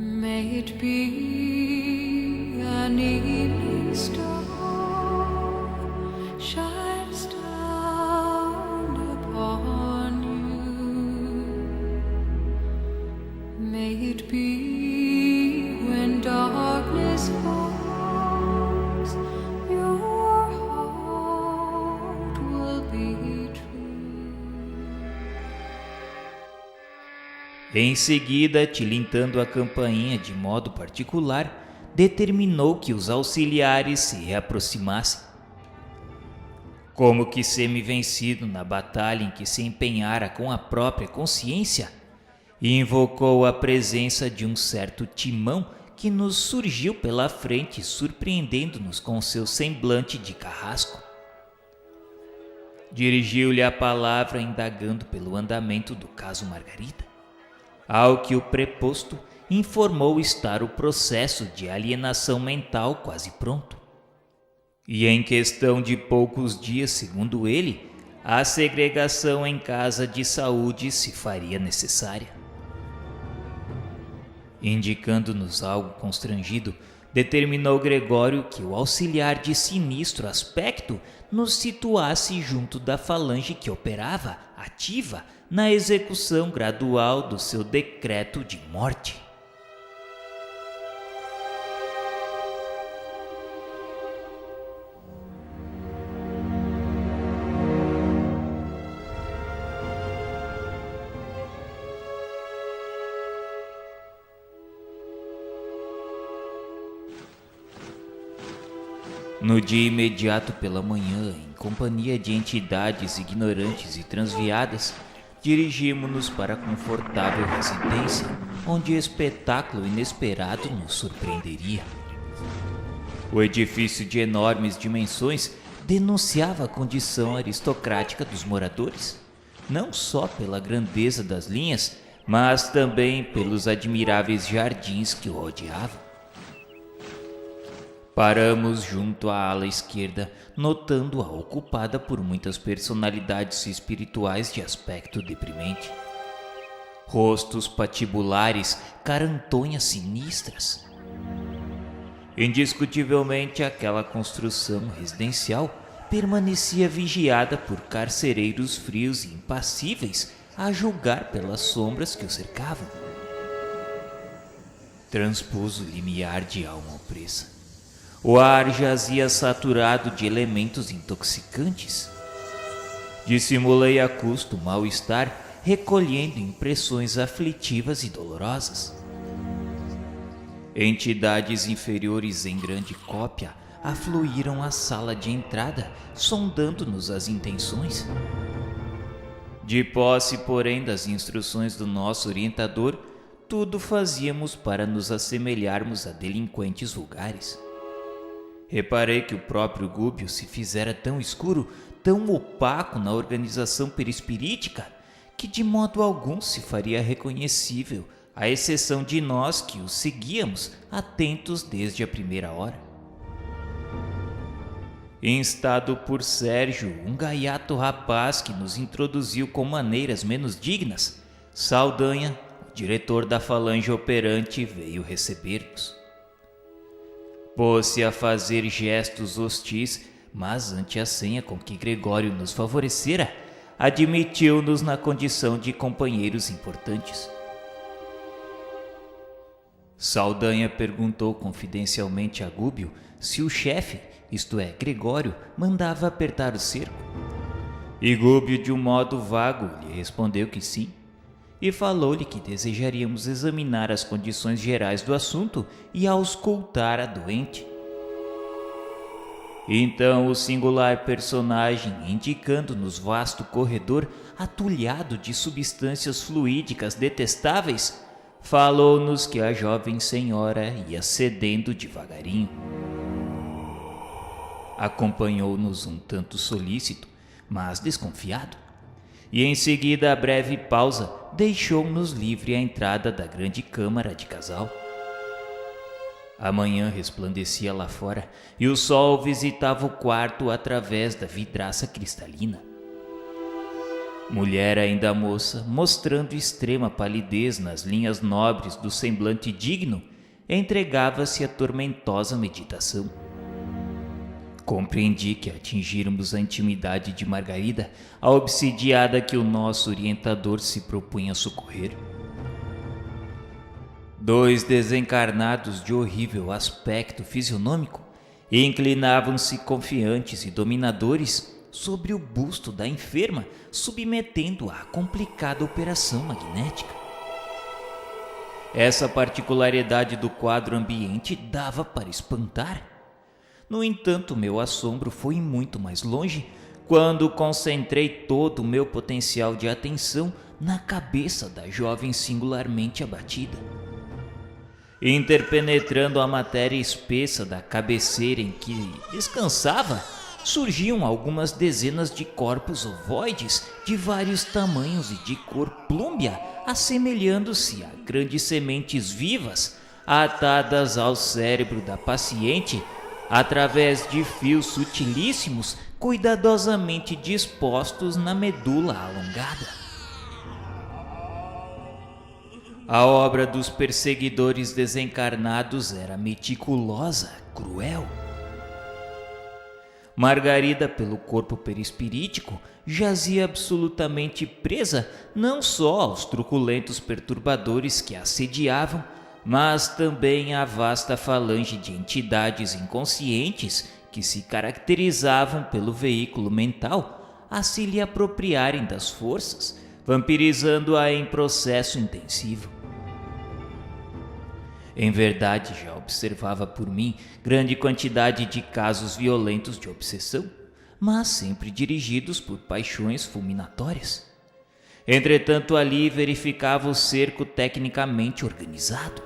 May it be an evening star shines down upon you. May it be when darkness falls, your heart will be true. Em seguida, tilintando a campainha de modo particular, determinou que os auxiliares se reaproximassem. Como que semi-vencido na batalha em que se empenhara com a própria consciência, invocou a presença de um certo Timão que nos surgiu pela frente, surpreendendo-nos com seu semblante de carrasco. Dirigiu-lhe a palavra, indagando pelo andamento do caso Margarida, ao que o preposto informou estar o processo de alienação mental quase pronto. E em questão de poucos dias, segundo ele, a segregação em casa de saúde se faria necessária. Indicando-nos algo constrangido, determinou Gregório que o auxiliar de sinistro aspecto nos situasse junto da falange que operava, ativa, na execução gradual do seu decreto de morte. No dia imediato pela manhã, em companhia de entidades ignorantes e transviadas, dirigimos-nos para a confortável residência, onde espetáculo inesperado nos surpreenderia. O edifício de enormes dimensões denunciava a condição aristocrática dos moradores, não só pela grandeza das linhas, mas também pelos admiráveis jardins que o rodeavam. Paramos junto à ala esquerda, notando-a ocupada por muitas personalidades espirituais de aspecto deprimente. Rostos patibulares, carantonhas sinistras. Indiscutivelmente, aquela construção residencial permanecia vigiada por carcereiros frios e impassíveis, a julgar pelas sombras que o cercavam. Transpus o limiar de alma opressa. O ar jazia saturado de elementos intoxicantes. Dissimulei a custo o mal-estar, recolhendo impressões aflitivas e dolorosas. Entidades inferiores em grande cópia afluíram à sala de entrada, sondando-nos as intenções. De posse, porém, das instruções do nosso orientador, tudo fazíamos para nos assemelharmos a delinquentes vulgares. Reparei que o próprio Gúbio se fizera tão escuro, tão opaco na organização perispirítica, que de modo algum se faria reconhecível, à exceção de nós que o seguíamos, atentos desde a primeira hora. Instado por Sérgio, um gaiato rapaz que nos introduziu com maneiras menos dignas, Saldanha, o diretor da falange operante, veio receber-nos. Pôs-se a fazer gestos hostis, mas ante a senha com que Gregório nos favorecera, admitiu-nos na condição de companheiros importantes. Saldanha perguntou confidencialmente a Gúbio se o chefe, isto é, Gregório, mandava apertar o cerco. E Gúbio, de um modo vago, lhe respondeu que sim, e falou-lhe que desejaríamos examinar as condições gerais do assunto e auscultar a doente. Então o singular personagem, indicando-nos vasto corredor atulhado de substâncias fluídicas detestáveis, falou-nos que a jovem senhora ia cedendo devagarinho. Acompanhou-nos um tanto solícito, mas desconfiado, e em seguida a breve pausa deixou-nos livre a entrada da grande câmara de casal. A manhã resplandecia lá fora e o sol visitava o quarto através da vidraça cristalina. Mulher ainda moça, mostrando extrema palidez nas linhas nobres do semblante digno, entregava-se à tormentosa meditação. Compreendi que atingíramos a intimidade de Margarida, a obsidiada que o nosso orientador se propunha socorrer. Dois desencarnados de horrível aspecto fisionômico inclinavam-se confiantes e dominadores sobre o busto da enferma, submetendo-a à complicada operação magnética. Essa particularidade do quadro ambiente dava para espantar. No entanto, meu assombro foi muito mais longe quando concentrei todo o meu potencial de atenção na cabeça da jovem singularmente abatida. Interpenetrando a matéria espessa da cabeceira em que descansava, surgiam algumas dezenas de corpos ovoides de vários tamanhos e de cor plúmbea, assemelhando-se a grandes sementes vivas atadas ao cérebro da paciente através de fios sutilíssimos cuidadosamente dispostos na medula alongada. A obra dos perseguidores desencarnados era meticulosa, cruel. Margarida, pelo corpo perispirítico, jazia absolutamente presa não só aos truculentos perturbadores que a assediavam, mas também à vasta falange de entidades inconscientes que se caracterizavam pelo veículo mental a se lhe apropriarem das forças, vampirizando-a em processo intensivo. Em verdade, já observava por mim grande quantidade de casos violentos de obsessão, mas sempre dirigidos por paixões fulminatórias. Entretanto, ali verificava o cerco tecnicamente organizado.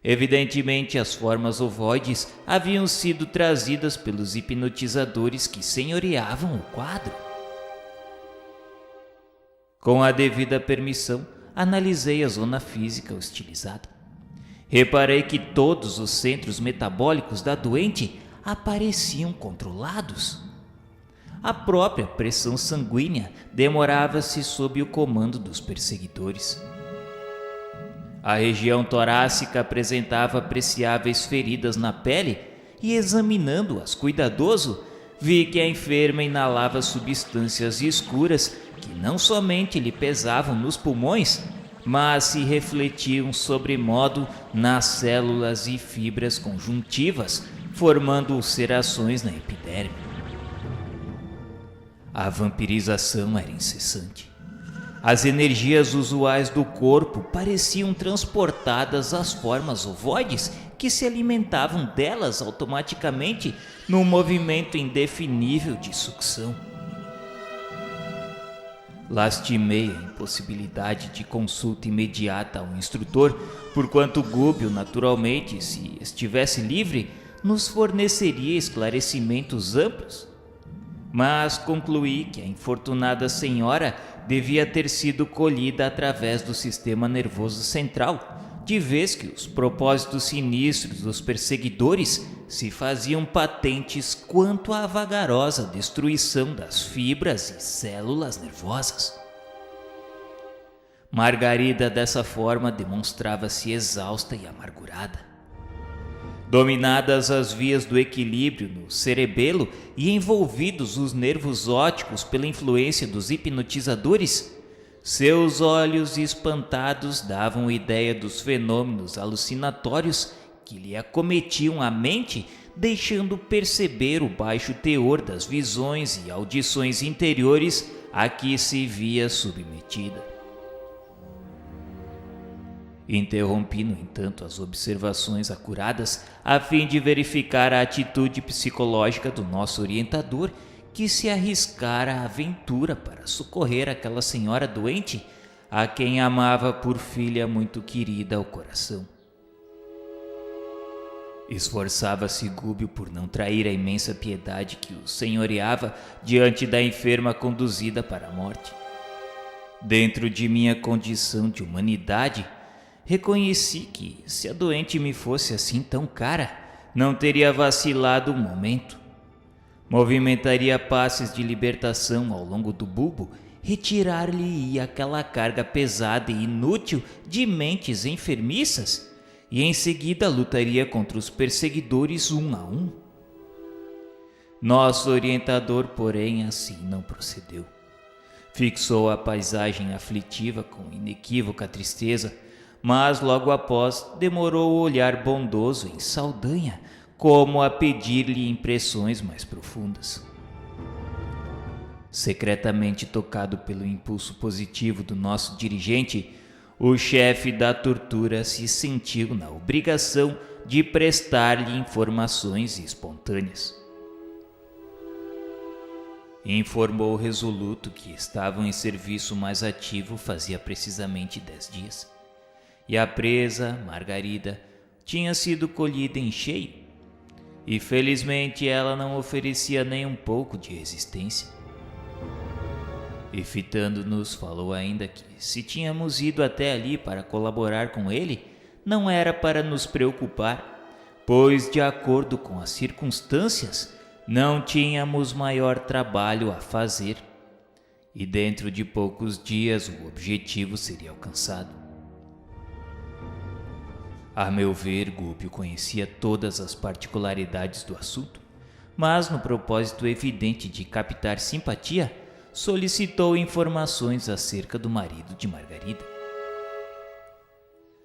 Evidentemente, as formas ovoides haviam sido trazidas pelos hipnotizadores que senhoreavam o quadro. Com a devida permissão, analisei a zona física hostilizada. Reparei que todos os centros metabólicos da doente apareciam controlados. A própria pressão sanguínea demorava-se sob o comando dos perseguidores. A região torácica apresentava apreciáveis feridas na pele e, examinando-as cuidadoso, vi que a enferma inalava substâncias escuras que não somente lhe pesavam nos pulmões, mas se refletiam sobremodo nas células e fibras conjuntivas, formando ulcerações na epiderme. A vampirização era incessante. As energias usuais do corpo pareciam transportadas às formas ovoides que se alimentavam delas automaticamente num movimento indefinível de sucção. Lastimei a impossibilidade de consulta imediata a um instrutor, porquanto Gúbio, naturalmente, se estivesse livre, nos forneceria esclarecimentos amplos. Mas concluí que a infortunada senhora devia ter sido colhida através do sistema nervoso central, de vez que os propósitos sinistros dos perseguidores se faziam patentes quanto à vagarosa destruição das fibras e células nervosas. Margarida, dessa forma, demonstrava-se exausta e amargurada. Dominadas as vias do equilíbrio no cerebelo e envolvidos os nervos ópticos pela influência dos hipnotizadores, seus olhos espantados davam ideia dos fenômenos alucinatórios que lhe acometiam a mente, deixando perceber o baixo teor das visões e audições interiores a que se via submetida. Interrompi, no entanto, as observações acuradas a fim de verificar a atitude psicológica do nosso orientador, que se arriscara à aventura para socorrer aquela senhora doente, a quem amava por filha muito querida ao coração. Esforçava-se Gúbio por não trair a imensa piedade que o senhoreava diante da enferma conduzida para a morte. Dentro de minha condição de humanidade, reconheci que, se a doente me fosse assim tão cara, não teria vacilado um momento. Movimentaria passes de libertação ao longo do bulbo, retirar-lhe-ia aquela carga pesada e inútil de mentes enfermiças, e em seguida lutaria contra os perseguidores um a um. Nosso orientador, porém, assim não procedeu. Fixou a paisagem aflitiva com inequívoca tristeza, mas logo após demorou o olhar bondoso em Saldanha, como a pedir-lhe impressões mais profundas. Secretamente tocado pelo impulso positivo do nosso dirigente, o chefe da tortura se sentiu na obrigação de prestar-lhe informações espontâneas. Informou resoluto que estavam em serviço mais ativo fazia precisamente 10 dias, e a presa, Margarida, tinha sido colhida em cheio, e felizmente ela não oferecia nem um pouco de resistência. E fitando-nos, falou ainda que, se tínhamos ido até ali para colaborar com ele, não era para nos preocupar, pois, de acordo com as circunstâncias, não tínhamos maior trabalho a fazer, e dentro de poucos dias o objetivo seria alcançado. A meu ver, Gúbio conhecia todas as particularidades do assunto, mas no propósito evidente de captar simpatia, solicitou informações acerca do marido de Margarida.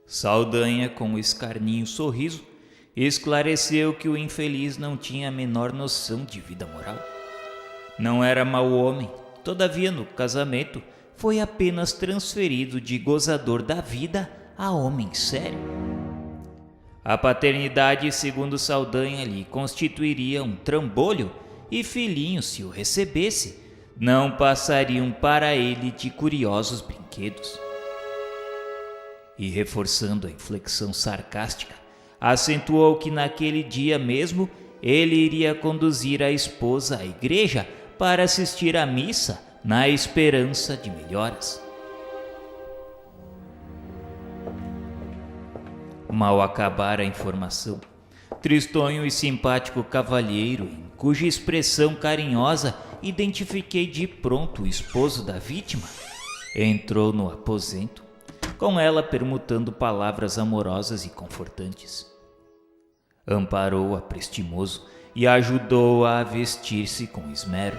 Saldanha, com um escarninho sorriso, esclareceu que o infeliz não tinha a menor noção de vida moral. Não era mau homem, todavia no casamento foi apenas transferido de gozador da vida a homem sério. A paternidade, segundo Saldanha, lhe constituiria um trambolho e filhinhos, se o recebesse, não passariam para ele de curiosos brinquedos. E reforçando a inflexão sarcástica, acentuou que naquele dia mesmo ele iria conduzir a esposa à igreja para assistir à missa na esperança de melhoras. Mal acabara a informação, tristonho e simpático cavalheiro, em cuja expressão carinhosa identifiquei de pronto o esposo da vítima, entrou no aposento, com ela permutando palavras amorosas e confortantes. Amparou-a prestimoso e ajudou-a a vestir-se com esmero.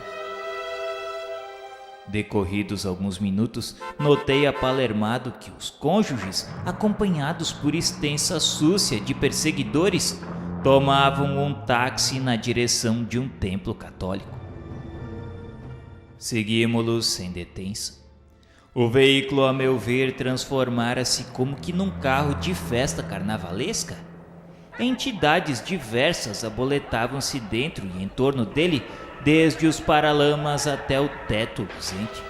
Decorridos alguns minutos, notei apalermado que os cônjuges, acompanhados por extensa súcia de perseguidores, tomavam um táxi na direção de um templo católico. Seguímo-los sem detença. O veículo, a meu ver, transformara-se como que num carro de festa carnavalesca. Entidades diversas aboletavam-se dentro e em torno dele, desde os paralamas até o teto luzente.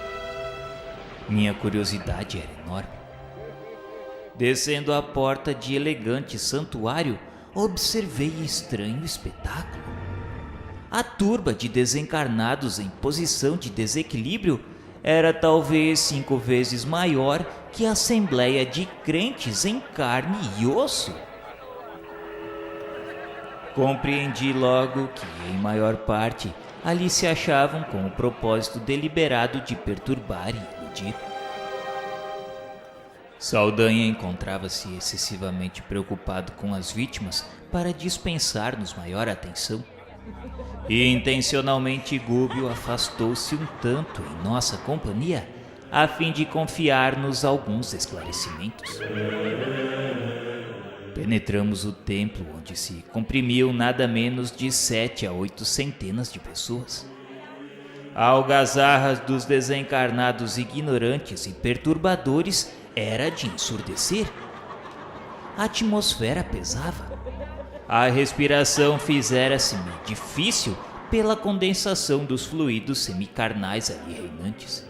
Minha curiosidade era enorme. Descendo a porta de elegante santuário, observei estranho espetáculo. A turba de desencarnados em posição de desequilíbrio era talvez 5 vezes maior que a assembleia de crentes em carne e osso. Compreendi logo que, em maior parte, ali se achavam com o propósito deliberado de perturbar e iludir. Saldanha encontrava-se excessivamente preocupado com as vítimas para dispensar-nos maior atenção. E intencionalmente Gúbio afastou-se um tanto em nossa companhia, a fim de confiar-nos alguns esclarecimentos. Penetramos o templo, onde se comprimiam nada menos de 7 a 8 centenas de pessoas. A algazarra dos desencarnados ignorantes e perturbadores era de ensurdecer. A atmosfera pesava. A respiração fizera-se-me difícil pela condensação dos fluidos semicarnais ali reinantes.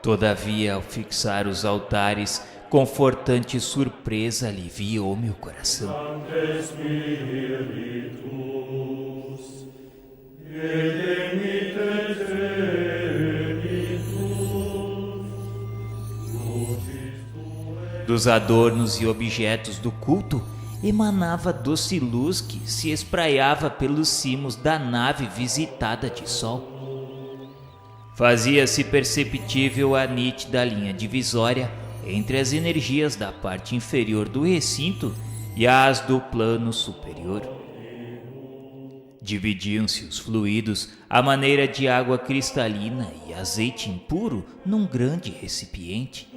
Todavia, ao fixar os altares, confortante surpresa aliviou meu coração. Dos adornos e objetos do culto, emanava doce luz que se espraiava pelos cimos da nave visitada de sol. Fazia-se perceptível a nítida linha divisória entre as energias da parte inferior do recinto e as do plano superior. Dividiam-se os fluidos à maneira de água cristalina e azeite impuro num grande recipiente.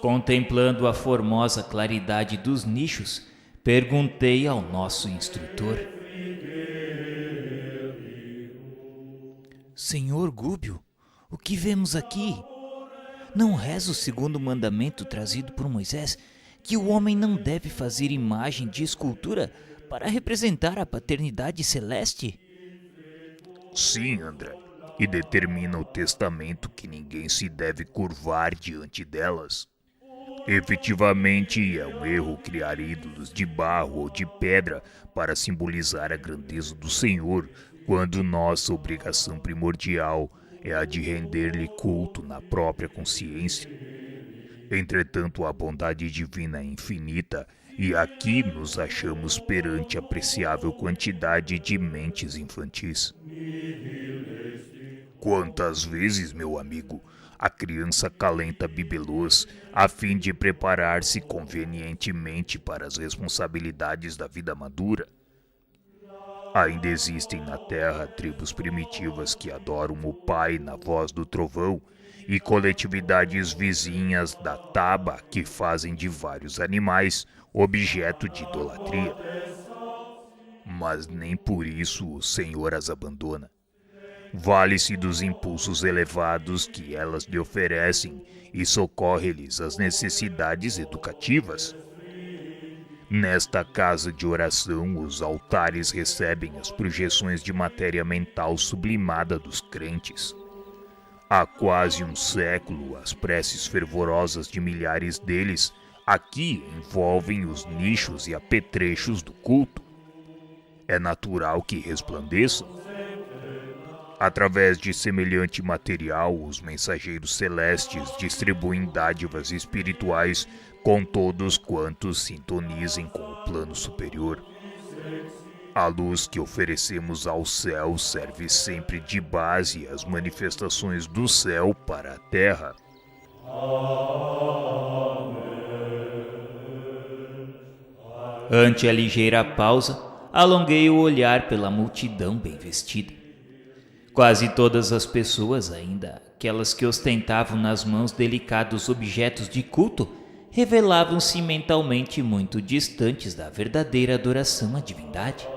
Contemplando a formosa claridade dos nichos, perguntei ao nosso instrutor: Senhor Gúbio, o que vemos aqui? Não reza o segundo mandamento trazido por Moisés, que o homem não deve fazer imagem de escultura para representar a paternidade celeste? Sim, André, e determina o testamento que ninguém se deve curvar diante delas. Efetivamente, é um erro criar ídolos de barro ou de pedra para simbolizar a grandeza do Senhor, quando nossa obrigação primordial é a de render-lhe culto na própria consciência. Entretanto, a bondade divina é infinita, e aqui nos achamos perante apreciável quantidade de mentes infantis. Quantas vezes, meu amigo, a criança calenta bibelôs a fim de preparar-se convenientemente para as responsabilidades da vida madura? Ainda existem na Terra tribos primitivas que adoram o Pai na voz do trovão e coletividades vizinhas da taba que fazem de vários animais objeto de idolatria. Mas nem por isso o Senhor as abandona. Vale-se dos impulsos elevados que elas lhe oferecem e socorre-lhes as necessidades educativas. Nesta casa de oração, os altares recebem as projeções de matéria mental sublimada dos crentes. Há quase um século, as preces fervorosas de milhares deles aqui envolvem os nichos e apetrechos do culto. É natural que resplandeçam. Através de semelhante material, os mensageiros celestes distribuem dádivas espirituais com todos quantos sintonizem com o plano superior. A luz que oferecemos ao céu serve sempre de base às manifestações do céu para a terra. Ante a ligeira pausa, alonguei o olhar pela multidão bem vestida. Quase todas as pessoas, ainda aquelas que ostentavam nas mãos delicados objetos de culto, revelavam-se mentalmente muito distantes da verdadeira adoração à divindade.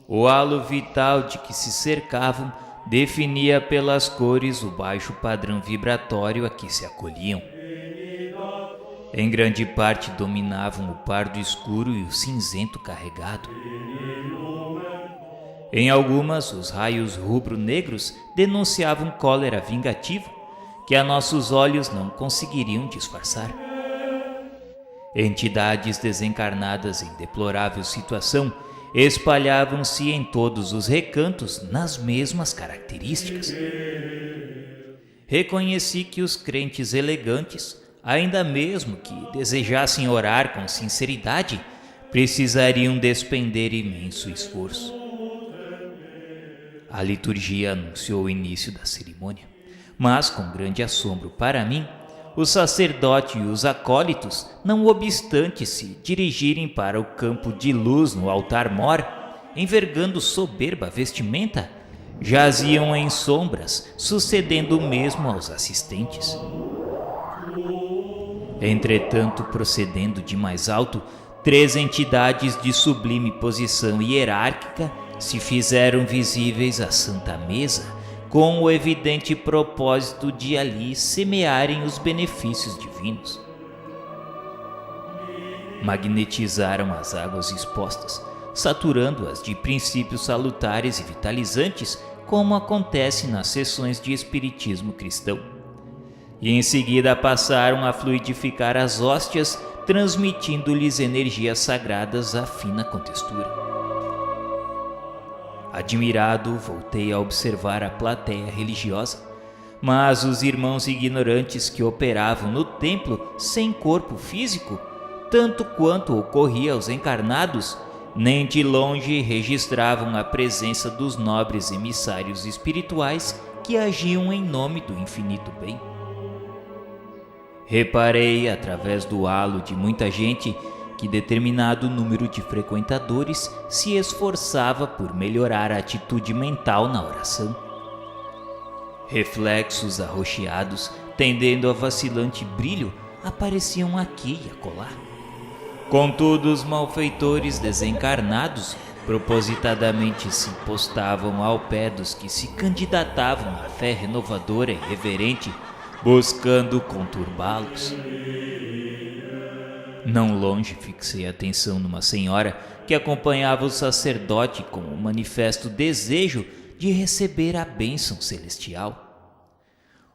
O halo vital de que se cercavam definia pelas cores o baixo padrão vibratório a que se acolhiam. Em grande parte dominavam o pardo escuro e o cinzento carregado. Em algumas, os raios rubro-negros denunciavam cólera vingativa, que a nossos olhos não conseguiriam disfarçar. Entidades desencarnadas em deplorável situação espalhavam-se em todos os recantos nas mesmas características. Reconheci que os crentes elegantes, ainda mesmo que desejassem orar com sinceridade, precisariam despender imenso esforço. A liturgia anunciou o início da cerimônia, mas com grande assombro para mim, o sacerdote e os acólitos, não obstante se dirigirem para o campo de luz no altar-mor, envergando soberba vestimenta, jaziam em sombras, sucedendo o mesmo aos assistentes. Entretanto, procedendo de mais alto, 3 entidades de sublime posição hierárquica se fizeram visíveis à Santa Mesa, com o evidente propósito de ali semearem os benefícios divinos. Magnetizaram as águas expostas, saturando-as de princípios salutares e vitalizantes, como acontece nas sessões de espiritismo cristão. E em seguida passaram a fluidificar as hóstias, transmitindo-lhes energias sagradas à fina contextura. Admirado, voltei a observar a plateia religiosa, mas os irmãos ignorantes que operavam no templo sem corpo físico tanto quanto ocorria aos encarnados, nem de longe registravam a presença dos nobres emissários espirituais que agiam em nome do infinito bem. Reparei, através do halo de muita gente, que determinado número de frequentadores se esforçava por melhorar a atitude mental na oração. Reflexos arroxeados, tendendo a vacilante brilho, apareciam aqui e acolá. Contudo, os malfeitores desencarnados propositadamente se postavam ao pé dos que se candidatavam à fé renovadora e reverente, buscando conturbá-los. Não longe fixei a atenção numa senhora que acompanhava o sacerdote com um manifesto desejo de receber a bênção celestial.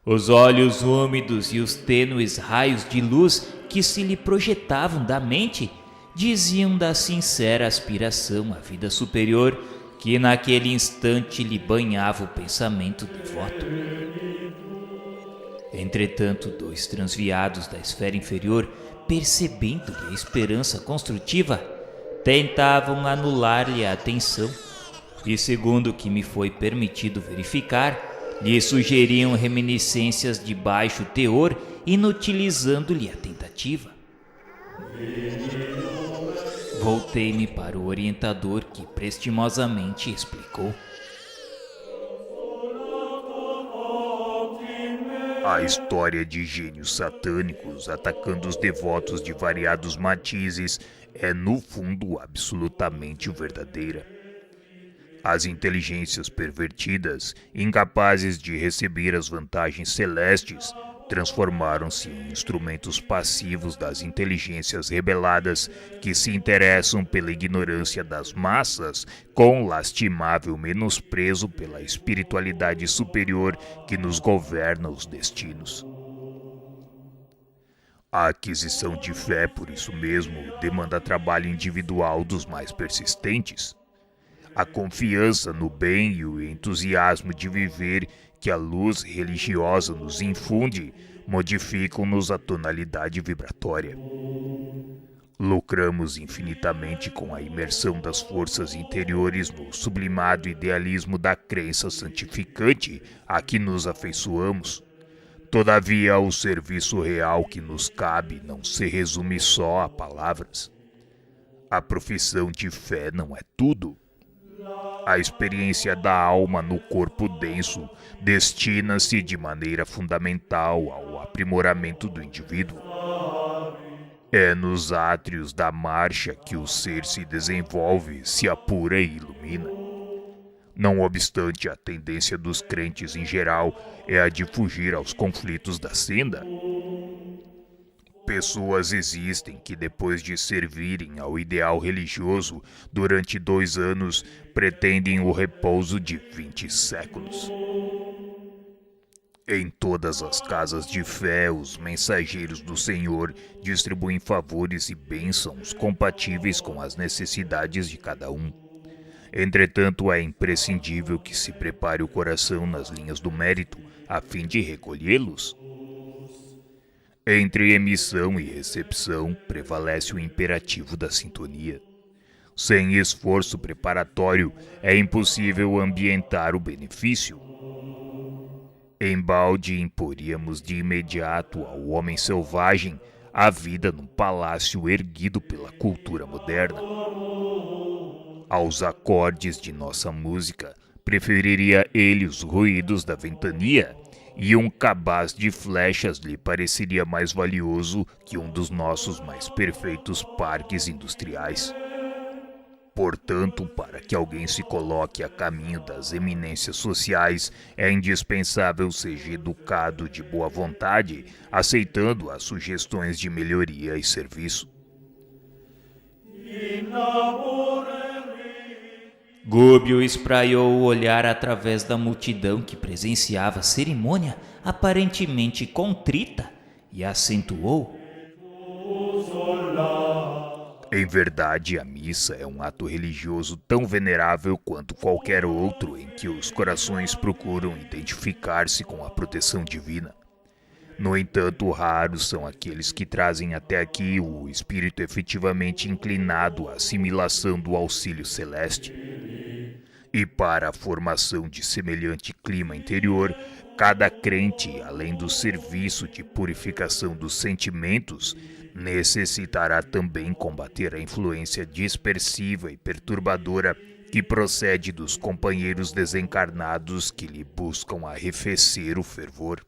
Os olhos úmidos e os tênues raios de luz que se lhe projetavam da mente diziam da sincera aspiração à vida superior que naquele instante lhe banhava o pensamento devoto. Entretanto, dois transviados da esfera inferior, percebendo-lhe a esperança construtiva, tentavam anular-lhe a atenção e, segundo o que me foi permitido verificar, lhe sugeriam reminiscências de baixo teor, inutilizando-lhe a tentativa. Voltei-me para o orientador, que prestimosamente explicou. A história de gênios satânicos atacando os devotos de variados matizes é, no fundo, absolutamente verdadeira. As inteligências pervertidas, incapazes de receber as vantagens celestes, transformaram-se em instrumentos passivos das inteligências rebeladas que se interessam pela ignorância das massas, com lastimável menosprezo pela espiritualidade superior que nos governa os destinos. A aquisição de fé, por isso mesmo, demanda trabalho individual dos mais persistentes. A confiança no bem e o entusiasmo de viver que a luz religiosa nos infunde modificam-nos a tonalidade vibratória. Lucramos infinitamente com a imersão das forças interiores no sublimado idealismo da crença santificante a que nos afeiçoamos. Todavia, o serviço real que nos cabe não se resume só a palavras. A profissão de fé não é tudo. A experiência da alma no corpo denso destina-se de maneira fundamental ao aprimoramento do indivíduo. É nos átrios da marcha que o ser se desenvolve, se apura e ilumina. Não obstante, a tendência dos crentes em geral é a de fugir aos conflitos da senda. Pessoas existem que, depois de servirem ao ideal religioso durante 2 anos, pretendem o repouso de 20 séculos. Em todas as casas de fé, os mensageiros do Senhor distribuem favores e bênçãos compatíveis com as necessidades de cada um. Entretanto, é imprescindível que se prepare o coração nas linhas do mérito, a fim de recolhê-los. Entre emissão e recepção prevalece o imperativo da sintonia. Sem esforço preparatório, é impossível ambientar o benefício. Embalde imporíamos de imediato ao homem selvagem a vida num palácio erguido pela cultura moderna. Aos acordes de nossa música, preferiria ele os ruídos da ventania, e um cabaz de flechas lhe pareceria mais valioso que um dos nossos mais perfeitos parques industriais. Portanto, para que alguém se coloque a caminho das eminências sociais, é indispensável seja educado de boa vontade, aceitando as sugestões de melhoria e serviço. Gúbio espraiou o olhar através da multidão que presenciava a cerimônia aparentemente contrita e acentuou: Em verdade, a missa é um ato religioso tão venerável quanto qualquer outro em que os corações procuram identificar-se com a proteção divina. No entanto, raros são aqueles que trazem até aqui o espírito efetivamente inclinado à assimilação do auxílio celeste. E para a formação de semelhante clima interior, cada crente, além do serviço de purificação dos sentimentos, necessitará também combater a influência dispersiva e perturbadora que procede dos companheiros desencarnados que lhe buscam arrefecer o fervor.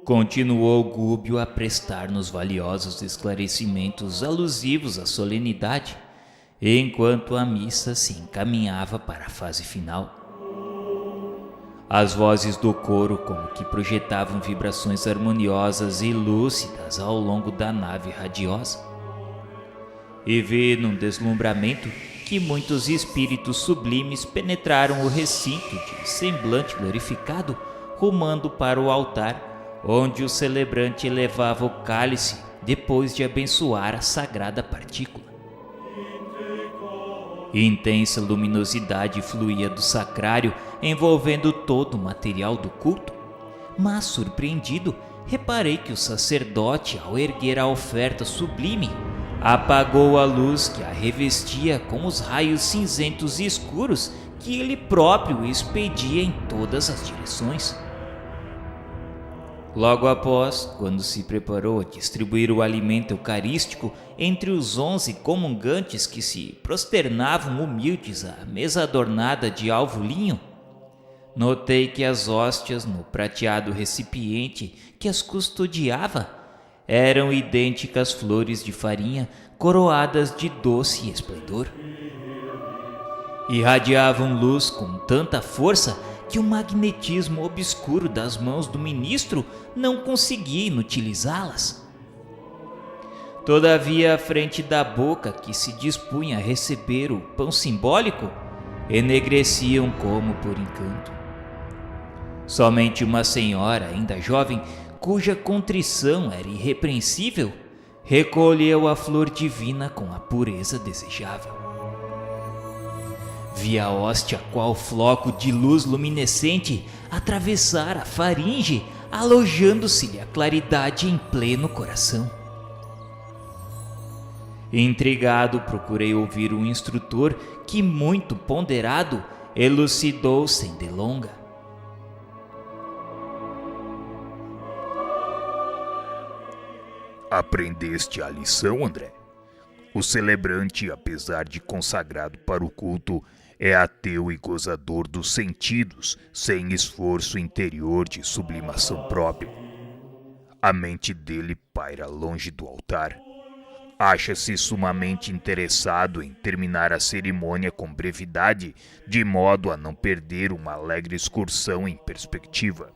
Continuou Gúbio a prestar-nos valiosos esclarecimentos alusivos à solenidade, enquanto a missa se encaminhava para a fase final. As vozes do coro como que projetavam vibrações harmoniosas e lúcidas ao longo da nave radiosa. E vi num deslumbramento que muitos espíritos sublimes penetraram o recinto de semblante glorificado, rumando para o altar, onde o celebrante elevava o cálice depois de abençoar a sagrada partícula. Intensa luminosidade fluía do sacrário, envolvendo todo o material do culto. Mas, surpreendido, reparei que o sacerdote, ao erguer a oferta sublime, apagou a luz que a revestia com os raios cinzentos e escuros que ele próprio expedia em todas as direções. Logo após, quando se preparou a distribuir o alimento eucarístico entre os 11 comungantes que se prosternavam humildes à mesa adornada de alvo linho, notei que as hóstias no prateado recipiente que as custodiava eram idênticas flores de farinha coroadas de doce esplendor. Irradiavam luz com tanta força que o magnetismo obscuro das mãos do ministro não conseguia inutilizá-las. Todavia, à frente da boca que se dispunha a receber o pão simbólico, enegreciam como por encanto. Somente uma senhora, ainda jovem, cuja contrição era irrepreensível, recolheu a flor divina com a pureza desejável. Vi a hóstia qual floco de luz luminescente atravessar a faringe, alojando-se-lhe a claridade em pleno coração. Intrigado, procurei ouvir o instrutor que, muito ponderado, elucidou sem delonga. Aprendeste a lição, André? O celebrante, apesar de consagrado para o culto, é ateu e gozador dos sentidos, sem esforço interior de sublimação própria. A mente dele paira longe do altar. Acha-se sumamente interessado em terminar a cerimônia com brevidade, de modo a não perder uma alegre excursão em perspectiva.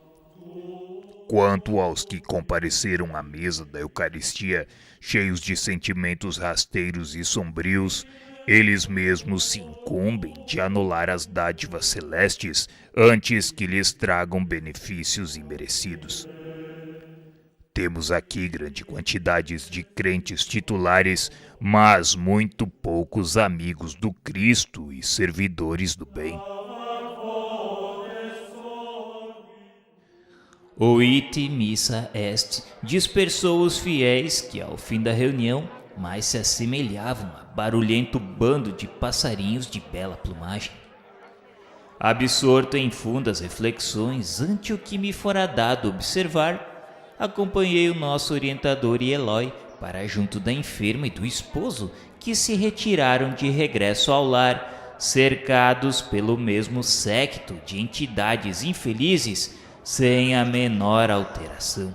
Quanto aos que compareceram à mesa da Eucaristia, cheios de sentimentos rasteiros e sombrios, eles mesmos se incumbem de anular as dádivas celestes antes que lhes tragam benefícios imerecidos. Temos aqui grande quantidade de crentes titulares, mas muito poucos amigos do Cristo e servidores do bem. O ite missa est dispersou os fiéis que, ao fim da reunião, mais se assemelhavam a barulhento bando de passarinhos de bela plumagem. Absorto em fundas reflexões ante o que me fora dado observar, acompanhei o nosso orientador e Eloy para junto da enferma e do esposo, que se retiraram de regresso ao lar, cercados pelo mesmo séquito de entidades infelizes, sem a menor alteração.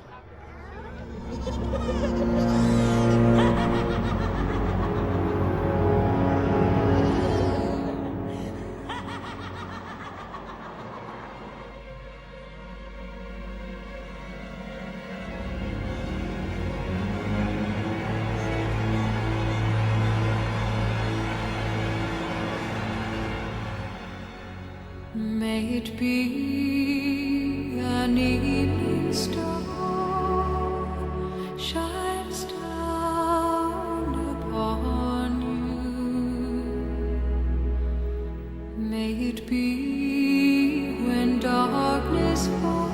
May it be an evening star shines down upon you. May it be darkness falls.